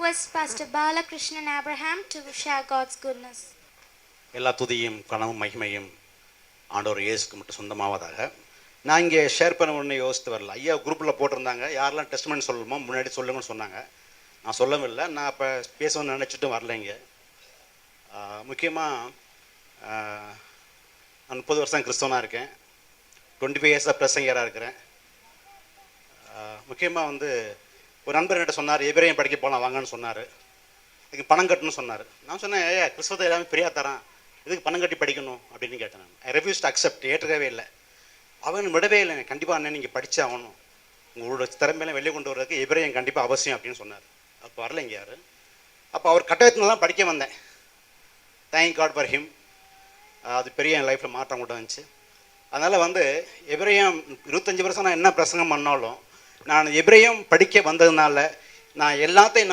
request Pastor Balakrishnan Abraham to share God's goodness. எல்லா துதியும் கனவும் மகிமையும் ஆண்டவர் இயேசுக்கு மட்டும் சொந்தமாவதாக. நான் இங்கே ஷேர் பண்ண உடனே யோசித்து வரல. ஐயா குரூப்பில் போட்டிருந்தாங்க, யாரெல்லாம் டெஸ்ட்மெண்ட் சொல்லணுமோ முன்னாடி சொல்லுங்கன்னு சொன்னாங்க. நான் சொல்லவும் இல்லை. நான் இப்போ பேசணும்னு நினச்சிட்டும் வரல. இங்கே முக்கியமாக நான் 30 வருஷம் கிறிஸ்தவனாக இருக்கேன். 25 இயர்ஸாக பிரசங்கராக இருக்கிறேன். முக்கியமாக வந்து ஒரு நண்பர் என்கிட்ட சொன்னார், எபிரேயம் படிக்க போகலாம் வாங்கன்னு சொன்னார். இதுக்கு பணம் கட்டணும்னு சொன்னார். நான் சொன்னேன், கிறிஸ்தவத்தை எல்லாமே ஃப்ரீயாக தரான், இதுக்கு பணம் கட்டி படிக்கணும் அப்படின்னு கேட்டேன். நான் ஐ ரெஃப்யூஸ் டு அக்செப்ட், ஏற்றுக்கவே இல்லை. அவன் விடவே இல்லை. கண்டிப்பாக அண்ணன் நீங்கள் படித்து ஆகணும், உங்களோட திறமையெல்லாம் வெளியே கொண்டு வர்றதுக்கு எபிரேயம் கண்டிப்பாக அவசியம் அப்படின்னு சொன்னார். அப்போ வரல இங்கே யார். அப்போ அவர் கட்டாயத்தினால தான் படிக்க வந்தேன். Thank God for him. அது பெரிய என் லைஃப்பில் மாற்றம் கொண்டு வந்துச்சு. அதனால் வந்து எபிரேயம் 25 வருஷம் நான் என்ன பிரசங்கம் பண்ணாலும் நான் எபிரேயம் படிக்க வந்ததுனால நான் எல்லாத்தையும்